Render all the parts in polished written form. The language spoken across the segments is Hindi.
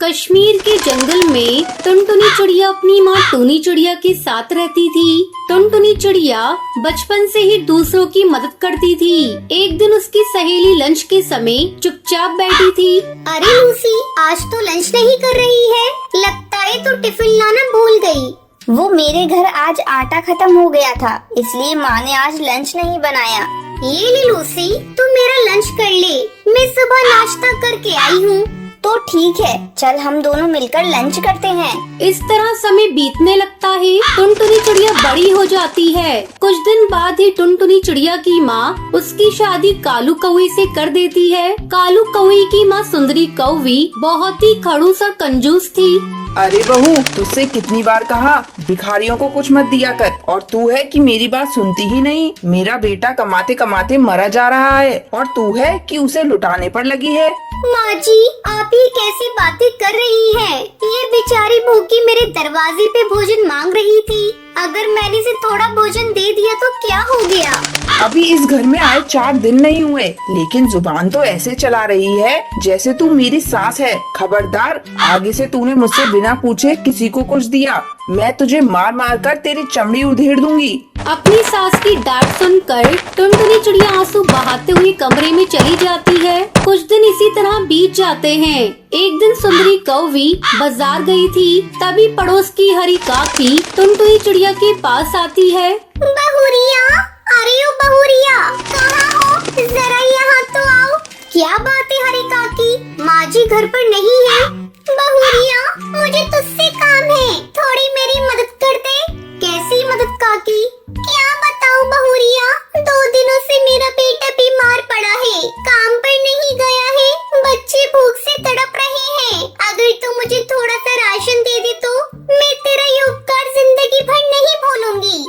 कश्मीर के जंगल में टुनटुनी चिड़िया अपनी माँ टूनी चिड़िया के साथ रहती थी। टुनटुनी चिड़िया बचपन से ही दूसरों की मदद करती थी। एक दिन उसकी सहेली लंच के समय चुपचाप बैठी थी। अरे लूसी, आज तो लंच नहीं कर रही है। लगता है तो टिफिन लाना भूल गई। वो मेरे घर आज आटा खत्म हो गया था, इसलिए माँ ने आज लंच नहीं बनाया। ये ले लूसी, तू मेरा लंच कर ले। मैं सुबह नाश्ता करके आई हूँ। तो ठीक है, चल हम दोनों मिलकर लंच करते हैं। इस तरह समय बीतने लगता है। टुनटुनी चिड़िया बड़ी हो जाती है। कुछ दिन बाद ही टुनटुनी चिड़िया की माँ उसकी शादी कालू कौवे से कर देती है। कालू कौवे की माँ सुंदरी कौवी बहुत ही खड़ूस और कंजूस थी। अरे बहू, तुझसे कितनी बार कहा भिखारियों को कुछ मत दिया कर, और तू है कि मेरी बात सुनती ही नहीं। मेरा बेटा कमाते कमाते मरा जा रहा है और तू है कि उसे लुटाने पर लगी है। माँ जी, आप ये कैसी बातें कर रही हैं? ये बेचारी भूखी मेरे दरवाजे पे भोजन मांग रही थी। अगर मैंने इसे थोड़ा भोजन दे दिया तो क्या हो गया? अभी इस घर में आए 4 दिन नहीं हुए, लेकिन जुबान तो ऐसे चला रही है जैसे तू मेरी सास है। खबरदार, आगे से तूने मुझसे बिना पूछे किसी को कुछ दिया, मैं तुझे मार मार कर तेरी चमड़ी उधेड़ दूंगी। अपनी सास की डांट सुनकर टुनटुनी चिड़िया आंसू बहाते हुए कमरे में चली जाती है। कुछ दिन इसी तरह बीत जाते हैं। एक दिन सुंदरी कौवी बाजार गई थी, तभी पड़ोस की हरी काकी टुनटुनी चिड़िया के पास आती है। बहुरिया, अरे ओ बहुरिया, कहाँ हो? जरा यहाँ तो आओ। क्या बात है हरी काकी, माँ जी घर पर नहीं है? बहुरिया, मुझे तुझसे काम है, थोड़ी मेरी मदद कर दे। कैसी मदद काकी? क्या बताऊँ बहुरिया, 2 दिनों से मेरा बेटा बीमार पड़ा है, काम पर नहीं गया है, बच्चे भूख से तड़प रहे हैं। अगर तू मुझे थोड़ा सा राशन दे दे तो मैं तेरा ये उपकार जिंदगी भर नहीं भूलूंगी।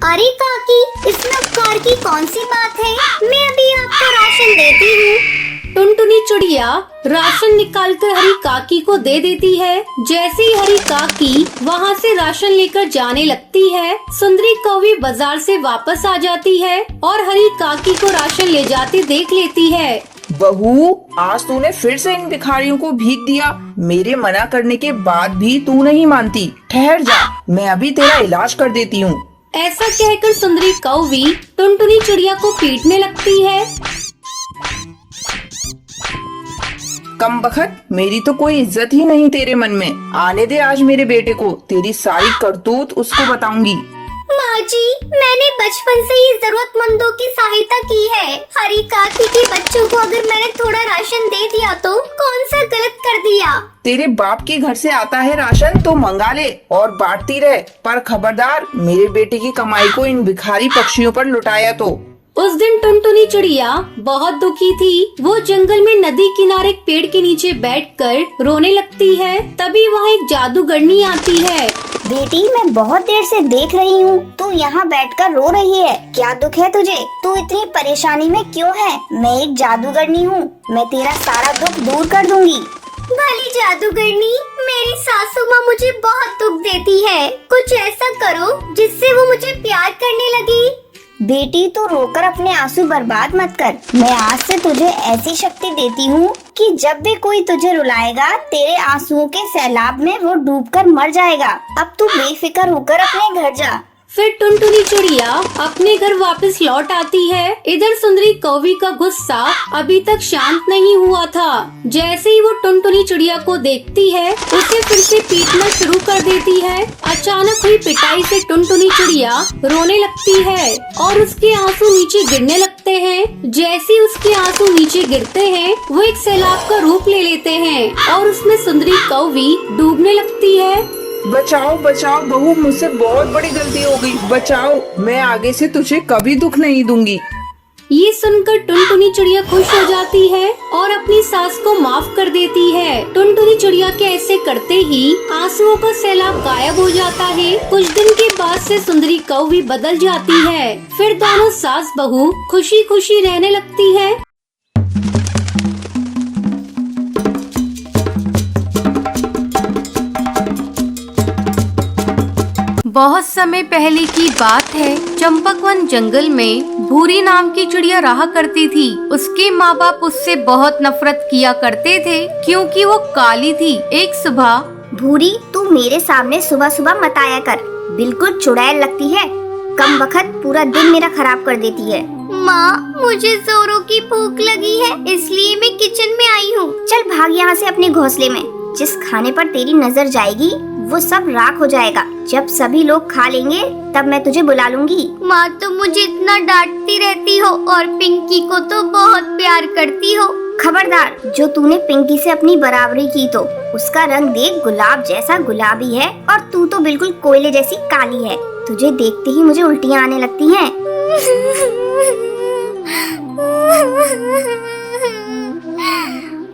अरे काकी, इसमें उपकार की कौन सी बात है? मैं अभी आपको राशन देती हूँ। टुनटुनी चिड़िया राशन निकालकर हरी काकी को दे देती है। जैसे ही हरी काकी वहाँ से राशन लेकर जाने लगती है, सुंदरी कौवी बाजार से वापस आ जाती है और हरी काकी को राशन ले जाते देख लेती है। बहू, आज तूने फिर से इन भिखारियों को भीख दिया। मेरे मना करने के बाद भी तू नहीं मानती। ठहर जा, मैं अभी तेरा इलाज कर देती हूँ। ऐसा कहकर सुंदरी कौवी टुनटुनी चिड़िया को पीटने लगती है। कमबख्त, मेरी तो कोई इज्जत ही नहीं तेरे मन में। आने दे आज मेरे बेटे को, तेरी सारी करतूत उसको बताऊंगी। माँ जी, मैंने बचपन से ही जरूरतमंदों की सहायता की है। हरी काकी के बच्चों को अगर मैंने थोड़ा राशन दे दिया तो कौन सा गलत कर दिया? तेरे बाप के घर से आता है राशन तो मंगा ले और बांटती रहे, पर खबरदार मेरे बेटे की कमाई को इन भिखारी पक्षियों पर लुटाया तो। उस दिन टुनटुनी चिड़िया बहुत दुखी थी। वो जंगल में नदी किनारे एक पेड़ के नीचे बैठकर रोने लगती है। तभी वहाँ एक जादूगरनी आती है। बेटी, मैं बहुत देर से देख रही हूँ, तू यहाँ बैठकर रो रही है। क्या दुख है तुझे? तू इतनी परेशानी में क्यों है? मैं एक जादूगरनी हूँ, मैं तेरा सारा दुख दूर कर दूंगी। भली जादूगरनी, मेरी सासू माँ मुझे बहुत दुख देती है। कुछ ऐसा करो जिससे वो मुझे प्यार करने लगी। बेटी, तू रोकर अपने आंसू बर्बाद मत कर। मैं आज से तुझे ऐसी शक्ति देती हूँ कि जब भी कोई तुझे रुलाएगा, तेरे आंसुओं के सैलाब में वो डूबकर मर जाएगा। अब तू बेफिक्र होकर अपने घर जा। फिर टुनटुनी चिड़िया अपने घर वापस लौट आती है। इधर सुंदरी कौवी का गुस्सा अभी तक शांत नहीं हुआ था। जैसे ही वो टुनटुनी चिड़िया को देखती है, उसे फिर से पीटना शुरू कर देती है। अचानक हुई पिटाई से टुनटुनी चिड़िया रोने लगती है और उसके आंसू नीचे गिरने लगते हैं। जैसे ही उसके आंसू नीचे गिरते हैं, वो एक सैलाब का रूप ले लेते हैं और उसमें सुंदरी कौवी डूबने लगती है। बचाओ बचाओ बहू, मुझसे बहुत बड़ी गलती हो गई, बचाओ। मैं आगे से तुझे कभी दुख नहीं दूंगी। ये सुनकर टुनटुनी चिड़िया खुश हो जाती है और अपनी सास को माफ कर देती है। टुनटुनी चिड़िया के ऐसे करते ही आंसुओं का सैलाब गायब हो जाता है। कुछ दिन के बाद से सुंदरी कौवी बदल जाती है। फिर दोनों सास बहू खुशी खुशी रहने लगती है। बहुत समय पहले की बात है। चंपकवन जंगल में भूरी नाम की चिड़िया रहा करती थी। उसके माँ बाप उससे बहुत नफरत किया करते थे क्योंकि वो काली थी। एक सुबह भूरी, तू मेरे सामने सुबह सुबह मत आया कर, बिल्कुल चुड़ैल लगती है। कम वक्त पूरा दिन मेरा खराब कर देती है। माँ, मुझे जोरों की भूख लगी है, इसलिए मैं किचन में आई हूँ। चल भाग यहाँ से अपने घोंसले में। जिस खाने पर तेरी नजर जाएगी वो सब राख हो जाएगा। जब सभी लोग खा लेंगे तब मैं तुझे बुला लूंगी। माँ, तुम मुझे इतना डांटती रहती हो और पिंकी को तो बहुत प्यार करती हो। खबरदार, जो तूने पिंकी से अपनी बराबरी की तो उसका रंग देख, गुलाब जैसा गुलाबी है और तू तो बिल्कुल कोयले जैसी काली है। तुझे देखते ही मुझे उल्टियाँ आने लगती हैं।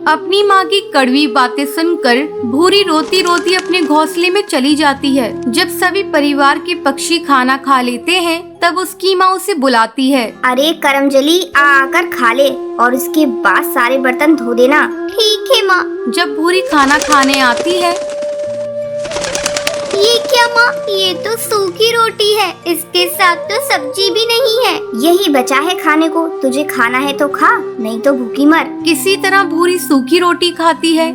अपनी माँ की कड़वी बातें सुनकर भूरी रोती रोती अपने घोंसले में चली जाती है। जब सभी परिवार के पक्षी खाना खा लेते हैं तब उसकी माँ उसे बुलाती है। अरे करमजली, आकर खा ले और उसके बाद सारे बर्तन धो देना। ठीक है माँ। जब भूरी खाना खाने आती है, ये क्या माँ, ये तो सूखी रोटी है, इसके साथ तो सब्जी भी नहीं है। यही बचा है खाने को, तुझे खाना है तो खा, नहीं तो भूखी मर। किसी तरह भूरी सूखी रोटी खाती है।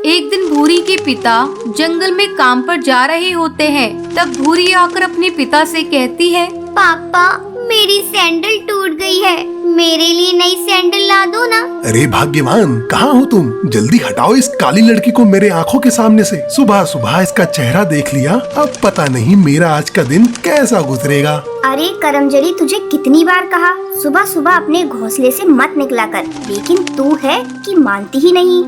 एक दिन भूरी के पिता जंगल में काम पर जा रहे होते हैं। तब भूरी आकर अपने पिता से कहती है, पापा, मेरी सैंडल टूट गई है, मेरे लिए नई सैंडल ला दो ना। अरे भाग्यवान, कहाँ हो तुम? जल्दी हटाओ इस काली लड़की को मेरे आंखों के सामने से। सुबह सुबह इसका चेहरा देख लिया, अब पता नहीं मेरा आज का दिन कैसा गुजरेगा। अरे करमजली, तुझे कितनी बार कहा सुबह सुबह अपने घोंसले से मत निकला कर, लेकिन तू है कि मानती ही नहीं।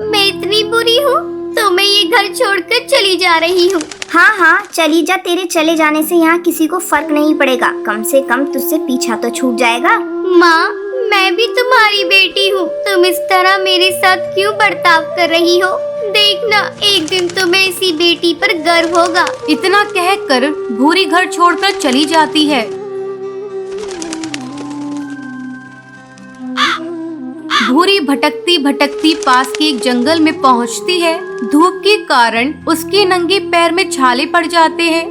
मैं इतनी बुरी हूँ तो मैं ये घर छोड़कर चली जा रही हूँ। हाँ हाँ, चली जा, तेरे चले जाने से यहाँ किसी को फर्क नहीं पड़ेगा। कम से कम तुझसे पीछा तो छूट जाएगा। माँ, मैं भी तुम्हारी बेटी हूँ, तुम इस तरह मेरे साथ क्यों बर्ताव कर रही हो? देखना, एक दिन तुम्हें इसी बेटी पर गर्व होगा। इतना कहकर भूरी घर छोड़कर चली जाती है। भूरी भटकती भटकती पास के एक जंगल में पहुंचती है। धूप के कारण उसके नंगे पैर में छाले पड़ जाते हैं।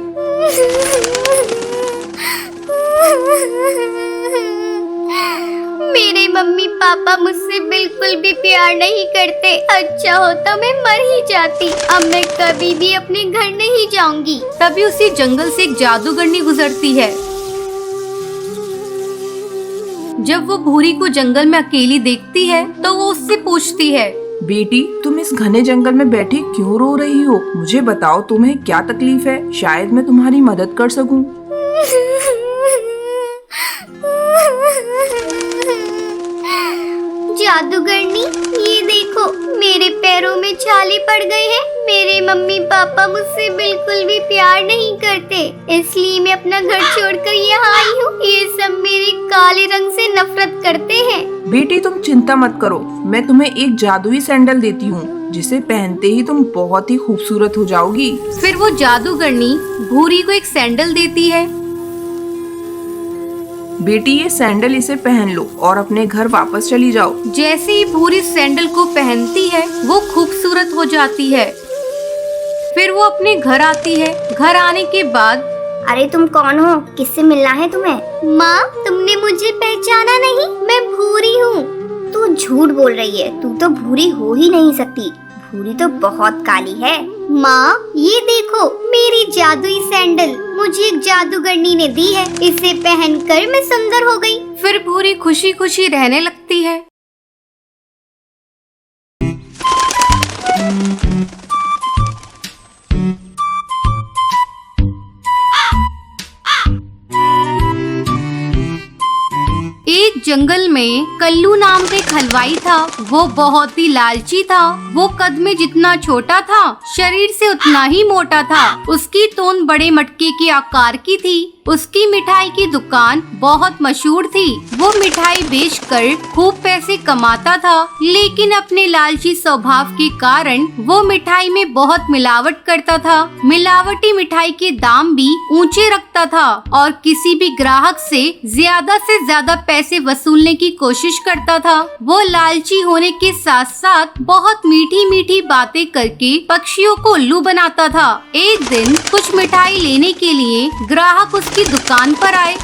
मेरे मम्मी पापा मुझसे बिल्कुल भी प्यार नहीं करते। अच्छा होता मैं मर ही जाती। अब मैं कभी भी अपने घर नहीं जाऊंगी। तभी उसी जंगल से एक जादूगरनी गुजरती है। जब वो भूरी को जंगल में अकेली देखती है तो वो उससे पूछती है, बेटी, तुम इस घने जंगल में बैठी क्यों रो रही हो? मुझे बताओ, तुम्हें क्या तकलीफ है? शायद मैं तुम्हारी मदद कर सकूं। जादूगरनी, ये देखो, मेरे पैरों में छाले पड़ गए हैं। मेरे मम्मी पापा मुझसे बिल्कुल भी प्यार नहीं करते, इसलिए मैं अपना घर छोड़कर यहाँ आई हूँ। ये सब मेरे काले रंग से नफरत करते हैं। बेटी, तुम चिंता मत करो, मैं तुम्हें एक जादुई सैंडल देती हूँ, जिसे पहनते ही तुम बहुत ही खूबसूरत हो जाओगी। फिर वो जादूगरनी भूरी को एक सैंडल देती है। बेटी, ये सैंडल इसे पहन लो और अपने घर वापस चली जाओ। जैसे ही भूरी सैंडल को पहनती है वो खूबसूरत हो जाती है। फिर वो अपने घर आती है। घर आने के बाद, अरे तुम कौन हो? किससे मिलना है तुम्हें? माँ, तुमने मुझे पहचाना नहीं? मैं भूरी हूँ। तू झूठ बोल रही है, तू तो भूरी हो ही नहीं सकती। भूरी तो बहुत काली है। माँ, ये देखो, मेरी जादुई सैंडल मुझे एक जादूगरनी ने दी है। इसे पहनकर मैं सुंदर हो गई। फिर भूरी खुशी खुशी रहने लगती है। एक जंगल में कल्लू नाम का एक हलवाई था। वो बहुत ही लालची था। वो कद में जितना छोटा था, शरीर से उतना ही मोटा था। उसकी तोंद बड़े मटके के आकार की थी। उसकी मिठाई की दुकान बहुत मशहूर थी। वो मिठाई बेचकर खूब पैसे कमाता था, लेकिन अपने लालची स्वभाव के कारण वो मिठाई में बहुत मिलावट करता था। मिलावटी मिठाई के दाम भी ऊंचे रखता था और किसी भी ग्राहक से ज्यादा पैसे वसूल वसूलने की कोशिश करता था। वो लालची होने के साथ साथ बहुत मीठी मीठी बातें करके पक्षियों को उल्लू बनाता था। एक दिन कुछ मिठाई लेने के लिए ग्राहक उसकी दुकान पर आए।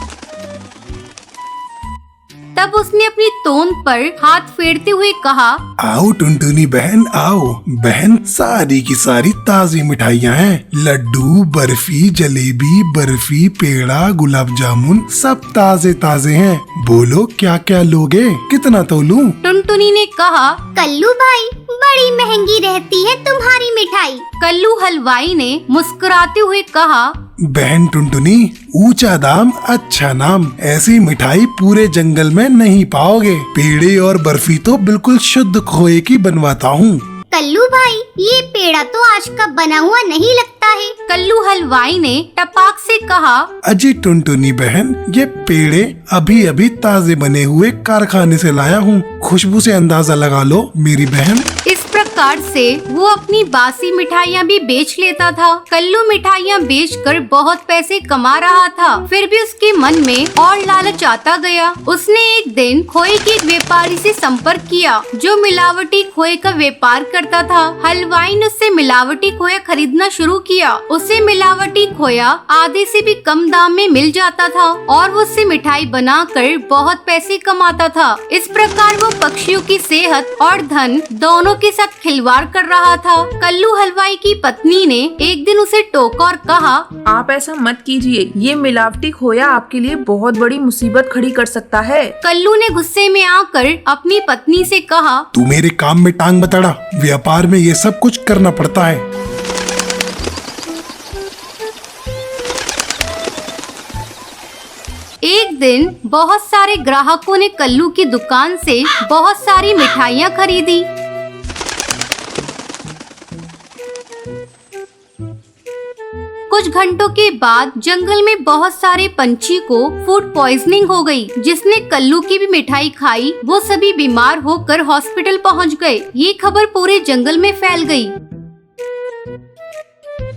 तब उसने अपनी तोंद पर हाथ फेरते हुए कहा, आओ टुनटुनी बहन आओ। बहन सारी की सारी ताजी मिठाइयाँ हैं। लड्डू, बर्फी, जलेबी, बर्फी, पेड़ा, गुलाब जामुन सब ताजे ताजे हैं। बोलो क्या क्या लोगे, कितना तोलूं? टुनटुनी ने कहा। कल्लू भाई, बड़ी महंगी रहती है तुम्हारी मिठाई। कल्लू हलवाई ने मुस्कुराते हुए कहा, बहन टुनटुनी, ऊंचा दाम अच्छा नाम। ऐसी मिठाई पूरे जंगल में नहीं पाओगे। पेड़े और बर्फी तो बिल्कुल शुद्ध खोए की बनवाता हूँ। कल्लू भाई, ये पेड़ा तो आज का बना हुआ नहीं लगता है। कल्लू हलवाई ने टपाक से कहा, अजी टुनटुनी बहन, ये पेड़े अभी अभी ताजे बने हुए कारखाने से लाया हूँ। खुशबू से अंदाजा लगा लो मेरी बहन। इस प्रकार से वो अपनी बासी मिठाइयाँ भी बेच लेता था। कल्लू मिठाइयाँ बेचकर बहुत पैसे कमा रहा था। फिर भी उसके मन में और लालच आता गया। उसने एक दिन खोए के एक व्यापारी से संपर्क किया जो मिलावटी खोए का व्यापार करता था। हलवाई ने उससे मिलावटी खोया खरीदना शुरू किया। उसे मिलावटी खोया आधे से भी कम दाम में मिल जाता था और वो उससे मिठाई बनाकर बहुत पैसे कमाता था। इस प्रकार वो पक्षियों की सेहत और धन दोनों के साथ खिलवाड़ कर रहा था। कल्लू हलवाई की पत्नी ने एक दिन उसे टोका और कहा, आप ऐसा मत कीजिए, ये मिलावटी खोया आपके लिए बहुत बड़ी मुसीबत खड़ी कर सकता है। कल्लू ने गुस्से में आकर अपनी पत्नी से कहा, तू मेरे काम में टांग बतड़ा। व्यापार में ये सब कुछ करना पड़ता है। एक दिन बहुत सारे ग्राहकों ने कल्लू की दुकान से बहुत सारी मिठाइयाँ खरीदी। कुछ घंटों के बाद जंगल में बहुत सारे पंछी को फूड पॉइजनिंग हो गई। जिसने कल्लू की भी मिठाई खाई वो सभी बीमार होकर हॉस्पिटल पहुंच गए। ये खबर पूरे जंगल में फैल गई।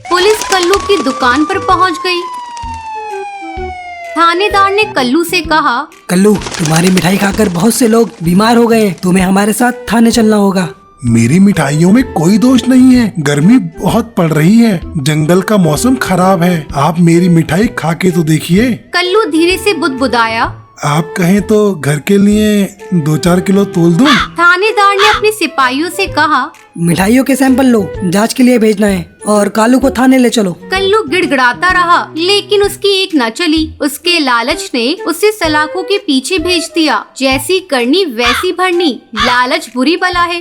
पुलिस कल्लू की दुकान पर पहुंच गई। थानेदार ने कल्लू से कहा, कल्लू, तुम्हारी मिठाई खाकर बहुत से लोग बीमार हो गए। तुम्हें हमारे साथ थाने चलना होगा। मेरी मिठाइयों में कोई दोष नहीं है। गर्मी बहुत पड़ रही है, जंगल का मौसम खराब है। आप मेरी मिठाई खा के तो देखिए। कल्लू धीरे से बुदबुदाया। आप कहें तो घर के लिए 2-4 किलो तोल दूं? थानेदार ने अपने सिपाहियों से कहा, मिठाइयों के सैंपल लो, जांच के लिए भेजना है और कालू को थाने ले चलो। कल्लू गिड़गिड़ाता रहा लेकिन उसकी एक न चली। उसके लालच ने उसे सलाखों के पीछे भेज दिया। जैसी करनी वैसी भरनी। लालच बुरी बला है।